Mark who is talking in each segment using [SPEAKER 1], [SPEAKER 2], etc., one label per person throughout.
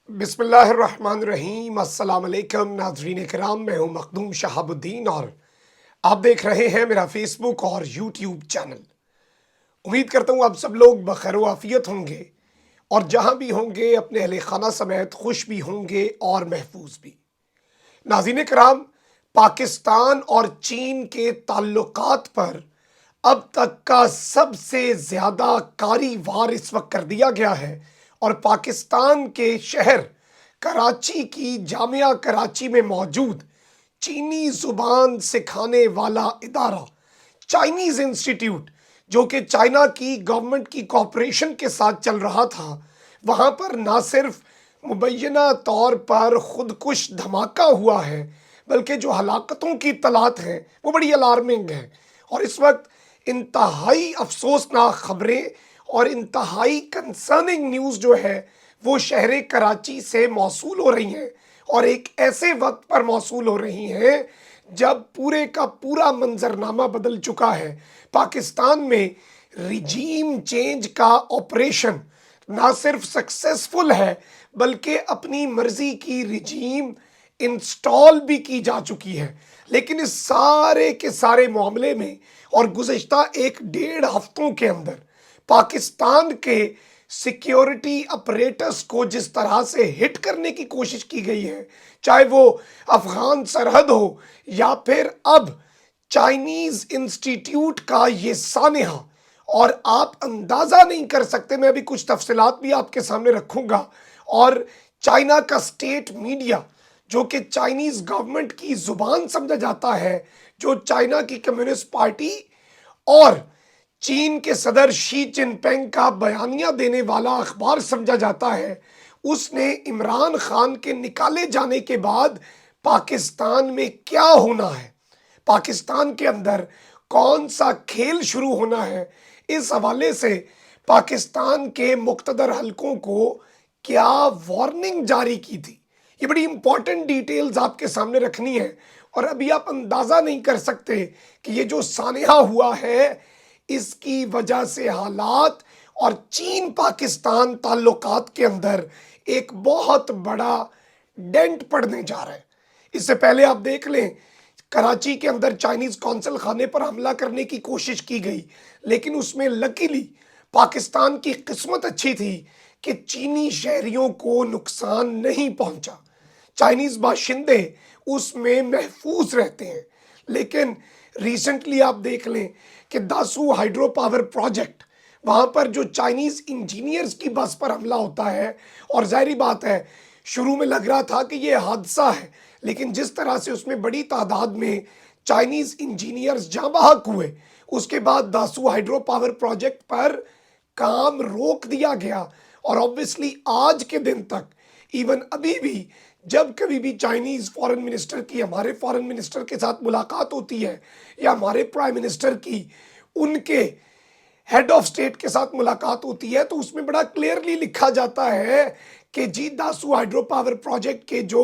[SPEAKER 1] बिस्मिल्लाहिर्रहमानिर्रहीम। अस्सलाम वालेकुम नाज़रीन कराम, मैं हूँ मखदूम शहाबुद्दीन और आप देख रहे हैं मेरा फेसबुक और यूट्यूब चैनल। उम्मीद करता हूँ आप सब लोग बखैर आफियत होंगे और जहाँ भी होंगे अपने अहले खाना समेत खुश भी होंगे और महफूज भी। नाज़रीन कराम, पाकिस्तान और चीन के ताल्लुकात पर अब तक का सबसे ज़्यादा कारी वार इस वक्त कर दिया गया है और पाकिस्तान के शहर कराची की जामिया कराची में मौजूद चीनी ज़ुबान सिखाने वाला इदारा चाइनीज़ इंस्टीट्यूट, जो कि चाइना की गवर्नमेंट की कॉपरेशन के साथ चल रहा था, वहाँ पर ना सिर्फ मुबैना तौर पर खुदकुश धमाका हुआ है, बल्कि जो हलाकतों की इत्तलात हैं वो बड़ी अलार्मिंग हैं। और इस वक्त इंतहाई अफसोसनाक खबरें और इंतहाई कंसर्निंग न्यूज़ जो है वो शहर कराची से मौसूल हो रही हैं और एक ऐसे वक्त पर मौसूल हो रही हैं जब पूरे का पूरा मंजरनामा बदल चुका है। पाकिस्तान में रिजीम चेंज का ऑपरेशन ना सिर्फ सक्सेसफुल है बल्कि अपनी मर्जी की रिजीम इंस्टॉल भी की जा चुकी है। लेकिन इस सारे के सारे मामले में और गुज़श्ता एक डेढ़ हफ्तों के अंदर पाकिस्तान के सिक्योरिटी अपरेटस को जिस तरह से हिट करने की कोशिश की गई है, चाहे वो अफगान सरहद हो या फिर अब चाइनीज़ इंस्टीट्यूट का ये सानेहा, और आप अंदाज़ा नहीं कर सकते। मैं अभी कुछ तफसीलात भी आपके सामने रखूँगा। और चाइना का स्टेट मीडिया, जो कि चाइनीज़ गवर्नमेंट की ज़ुबान समझा जाता है, जो चाइना की कम्युनिस्ट पार्टी और चीन के सदर शी जिनपिंग का बयानिया देने वाला अखबार समझा जाता है, उसने इमरान खान के निकाले जाने के बाद पाकिस्तान में क्या होना है, पाकिस्तान के अंदर कौन सा खेल शुरू होना है, इस हवाले से पाकिस्तान के मुख्तदर हलकों को क्या वार्निंग जारी की थी। ये बड़ी इंपॉर्टेंट डिटेल्स आपके सामने रखनी है। और अभी आप अंदाज़ा नहीं कर सकते कि ये जो सानेहा हुआ है इसकी वजह से हालात और चीन पाकिस्तान ताल्लुकात के अंदर एक बहुत बड़ा डेंट पड़ने जा रहा है। इससे पहले आप देख लें, कराची के अंदर चाइनीज़ कौंसल खाने पर हमला करने की कोशिश की गई, लेकिन उसमें लकीली पाकिस्तान की किस्मत अच्छी थी कि चीनी शहरियों को नुकसान नहीं पहुंचा। चाइनीज़ बाशिंदे उसमें महफूज रहते हैं। लेकिन रिसेंटली आप देख लें कि दासू हाइड्रो पावर प्रोजेक्ट, वहाँ पर जो चाइनीज़ इंजीनियर्स की बस पर हमला होता है, और जाहिर बात है शुरू में लग रहा था कि ये हादसा है, लेकिन जिस तरह से उसमें बड़ी तादाद में चाइनीज़ इंजीनियर्स जाँ बहक हुए, उसके बाद दासू हाइड्रो पावर प्रोजेक्ट पर काम रोक दिया गया। और ऑब्वियसली आज के दिन तक, इवन अभी भी जब कभी भी चाइनीज़ फॉरेन मिनिस्टर की हमारे फॉरेन मिनिस्टर के साथ मुलाकात होती है या हमारे प्राइम मिनिस्टर की उनके हेड ऑफ स्टेट के साथ मुलाकात होती है, तो उसमें बड़ा क्लियरली लिखा जाता है कि जी दासू हाइड्रो पावर प्रोजेक्ट के जो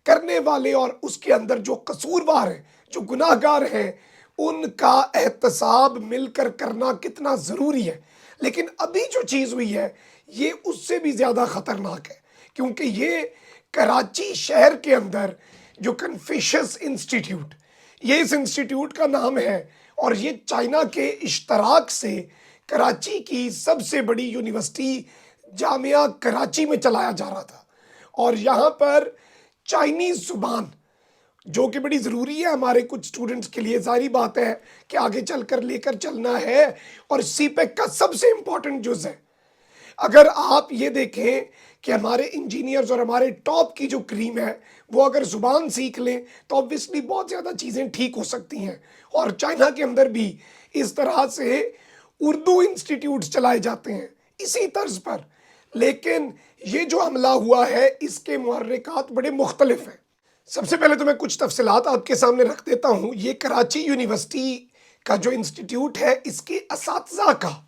[SPEAKER 1] करने वाले और उसके अंदर जो कसूरवार हैं, जो गुनाहगार हैं, उनका एहतसाब मिलकर करना कितना ज़रूरी है। लेकिन अभी जो चीज़ हुई है ये उससे भी ज़्यादा ख़तरनाक है, क्योंकि ये कराची शहर के अंदर जो कन्फ्यूशियस इंस्टीट्यूट, ये इस इंस्टीट्यूट का नाम है, और ये चाइना के इश्तराक से कराची की सबसे बड़ी यूनिवर्सिटी जामिया कराची में चलाया जा रहा था। और यहाँ पर चाइनीज़ ज़ुबान, जो कि बड़ी ज़रूरी है हमारे कुछ स्टूडेंट्स के लिए, जारी बात है कि आगे चलकर लेकर चलना है, और सीपेक का सबसे इम्पॉर्टेंट जुज़ है। अगर आप ये देखें कि हमारे इंजीनियर्स और हमारे टॉप की जो क्रीम है वो अगर ज़ुबान सीख लें तो ऑब्वियसली बहुत ज़्यादा चीज़ें ठीक हो सकती हैं। और चाइना के अंदर भी इस तरह से उर्दू इंस्टीट्यूट्स चलाए जाते हैं इसी तर्ज पर। लेकिन ये जो हमला हुआ है इसके मुहर्रिकात बड़े मुख्तलिफ हैं। सबसे पहले तो मैं कुछ तफसीलात आपके सामने रख देता हूँ। ये कराची यूनिवर्सिटी का जो इंस्टीट्यूट है, इसके असातिज़ा का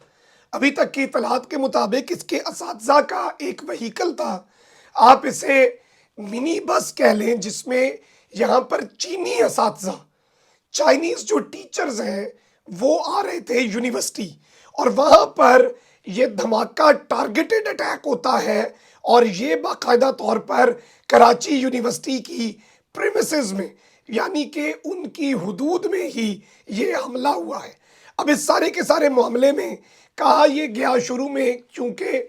[SPEAKER 1] अभी तक की इतलात के मुताबिक इसके असातिज़ा का एक वहीकल था, आप इसे मिनी बस कह लें, जिसमें यहाँ पर चीनी असातिज़ा, चाइनीज़ जो टीचर्स हैं वो आ रहे थे यूनिवर्सिटी, और वहाँ पर ये धमाका टारगेटेड अटैक होता है اور یہ باقاعدہ طور پر کراچی یونیورسٹی کی پریمیسز میں یعنی کہ ان کی حدود میں ہی یہ حملہ ہوا ہے۔ اب اس سارے کے سارے معاملے میں کہا یہ گیا شروع میں، چونکہ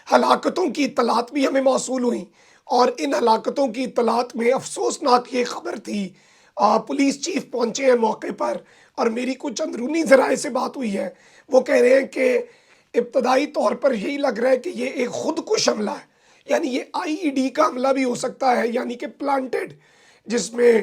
[SPEAKER 1] ہلاکتوں کی اطلاعات بھی ہمیں موصول ہوئیں اور ان ہلاکتوں کی اطلاعات میں افسوسناک یہ خبر تھی، پولیس چیف پہنچے ہیں موقع پر اور میری کچھ اندرونی ذرائع سے بات ہوئی ہے، وہ کہہ رہے ہیں کہ ابتدائی طور پر یہی لگ رہا ہے کہ یہ ایک خودکش حملہ ہے، یعنی یہ آئی ای ڈی کا حملہ بھی ہو سکتا ہے، یعنی کہ پلانٹڈ، جس میں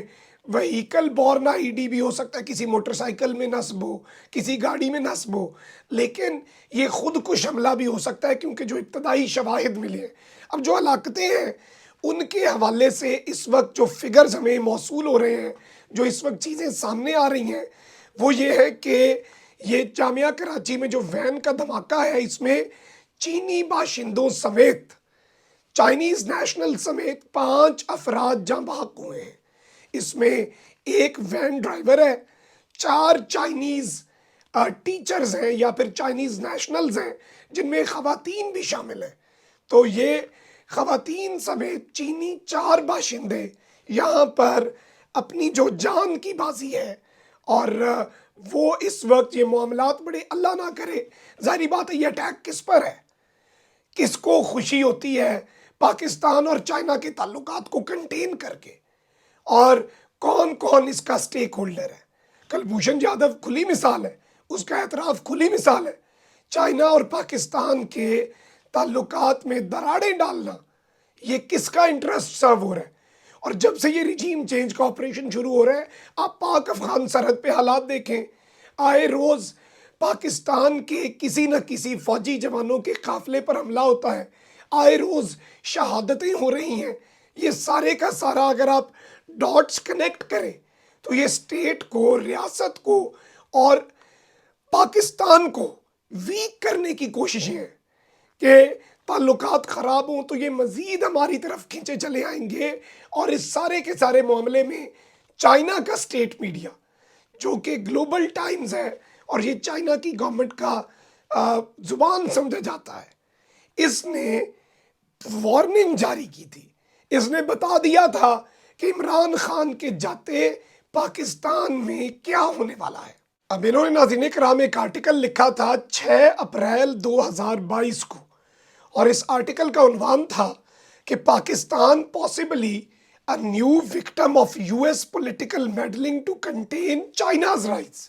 [SPEAKER 1] وہیکل بورن آئی ڈی بھی ہو سکتا ہے، کسی موٹر سائیکل میں نصب ہو، کسی گاڑی میں نصب ہو، لیکن یہ خودکش حملہ بھی ہو سکتا ہے کیونکہ جو ابتدائی شواہد ملے ہیں۔ اب جو ہلاکتیں ہیں ان کے حوالے سے اس وقت جو فگرز ہمیں موصول ہو رہے ہیں، جو اس وقت چیزیں سامنے آ رہی ہیں، وہ یہ ہے کہ یہ جامعہ کراچی میں جو وین کا دھماکہ ہے، اس میں چینی باشندوں سمیت، چائنیز نیشنل سمیت 5 افراد جاں بحق ہوئے ہیں۔ اس میں ایک وین ڈرائیور ہے، 4 چائنیز ٹیچرز ہیں یا پھر چائنیز نیشنلز ہیں، جن میں خواتین بھی شامل ہیں۔ تو یہ خواتین سمیت چینی 4 باشندے یہاں پر اپنی جو جان کی بازی ہے، اور وہ اس وقت یہ معاملات بڑے اللہ نہ کرے، ظاہری بات ہے یہ اٹیک کس پر ہے؟ کس کو خوشی ہوتی ہے پاکستان اور چائنا کے تعلقات کو کنٹین کر کے؟ اور کون کون اس کا سٹیک ہولڈر ہے؟ کلبھوشن یادو کھلی مثال ہے، اس کا اعتراف کھلی مثال ہے۔ چائنا اور پاکستان کے تعلقات میں دراڑیں ڈالنا، یہ کس کا انٹرسٹ سرو ہو رہا ہے؟ اور جب سے یہ ریجیم چینج کا آپریشن شروع ہو رہا ہے، آپ پاک افغان سرحد پہ حالات دیکھیں، آئے روز پاکستان کے کسی نہ کسی فوجی جوانوں کے قافلے پر حملہ ہوتا ہے، آئے روز شہادتیں ہو رہی ہیں۔ یہ سارے کا سارا اگر آپ ڈاٹس کنیکٹ کریں تو یہ اسٹیٹ کو، ریاست کو اور پاکستان کو ویک کرنے کی کوششیں ہیں کہ تعلقات خراب ہوں تو یہ مزید ہماری طرف کھینچے چلے آئیں گے۔ اور اس سارے کے سارے معاملے میں چائنا کا اسٹیٹ میڈیا، جو کہ گلوبل ٹائمز ہے اور یہ چائنا کی گورنمنٹ کا زبان سمجھا جاتا ہے، اس نے وارننگ جاری کی تھی، اس نے بتا دیا تھا کہ عمران خان کے جاتے پاکستان میں کیا ہونے والا ہے۔ اب انہوں نے ناظرین کرام ایک آرٹیکل لکھا تھا 6 اپریل 2022 کو، اور اس آرٹیکل کا عنوان تھا کہ Pakistan possibly a new victim of US political meddling to contain China's rights،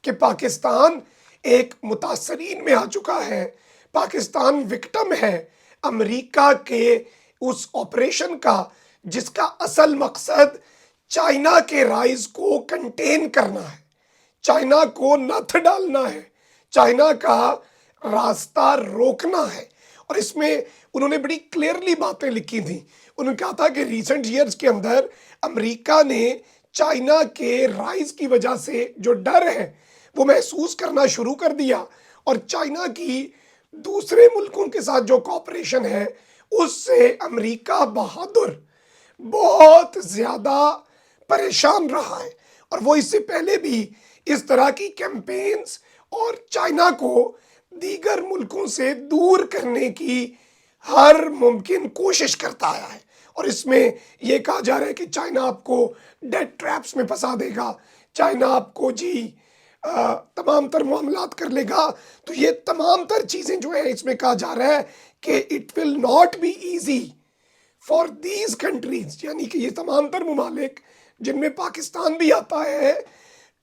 [SPEAKER 1] کہ پاکستان ایک متاثرین میں آ چکا ہے، پاکستان وکٹم ہے امریکہ کے اس آپریشن کا جس کا اصل مقصد چائنا کے رائز کو کنٹین کرنا ہے، چائنا کو نتھ ڈالنا ہے، چائنا کا راستہ روکنا ہے۔ اور اس میں انہوں نے بڑی کلیئرلی باتیں لکھی تھیں، انہوں نے کہا تھا کہ ریسنٹ ایئرز کے اندر امریکہ نے چائنا کے رائز کی وجہ سے جو ڈر ہے وہ محسوس کرنا شروع کر دیا، اور چائنا کی دوسرے ملکوں کے ساتھ جو کوآپریشن ہے اس سے امریکہ بہادر بہت زیادہ پریشان رہا ہے، اور وہ اس سے پہلے بھی اس طرح کی کیمپینز اور چائنا کو دیگر ملکوں سے دور کرنے کی ہر ممکن کوشش کرتا آیا ہے۔ اور اس میں یہ کہا جا رہا ہے کہ چائنا آپ کو ڈیٹ ٹریپس میں پھنسا دے گا، چائنا آپ کو تمام تر معاملات کر لے گا۔ تو یہ تمام تر چیزیں جو ہیں اس میں کہا جا رہا ہے کہ it will not be easy for these countries, یعنی کہ یہ تمام تر ممالک جن میں پاکستان بھی آتا ہے،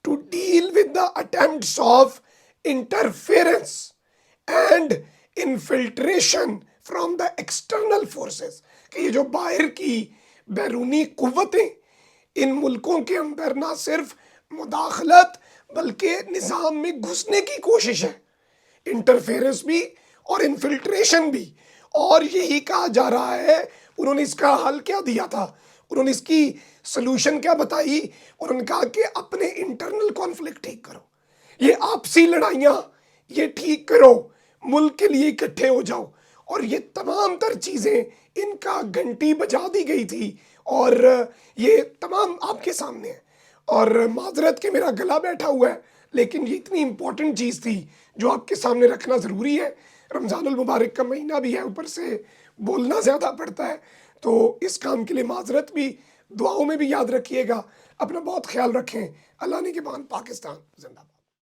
[SPEAKER 1] to deal with the attempts of interference and infiltration from the external forces, کہ یہ جو باہر کی بیرونی قوتیں ان ملکوں کے اندر نہ صرف مداخلت بلکہ نظام میں گھسنے کی کوشش ہے، انٹرفیئرنس بھی اور انفلٹریشن بھی۔ اور یہی کہا جا رہا ہے، انہوں نے اس کا حل کیا دیا تھا، انہوں نے اس کی سلوشن کیا بتائی، انہوں نے کہا کہ اپنے انٹرنل کانفلکٹ ٹھیک کرو، یہ آپسی لڑائیاں یہ ٹھیک کرو، ملک کے لیے اکٹھے ہو جاؤ۔ اور یہ تمام تر چیزیں ان کا گھنٹی بجا دی گئی تھی، اور یہ تمام آپ کے سامنے ہے۔ اور معذرت کہ میرا گلا بیٹھا ہوا ہے، لیکن یہ اتنی امپورٹنٹ چیز تھی جو آپ کے سامنے رکھنا ضروری ہے۔ رمضان المبارک کا مہینہ بھی ہے، اوپر سے بولنا زیادہ پڑتا ہے، تو اس کام کے لیے معذرت بھی، دعاؤں میں بھی یاد رکھیے گا. اپنا بہت خیال رکھیں. اللہ نے کے بعد پاکستان زندہ باد.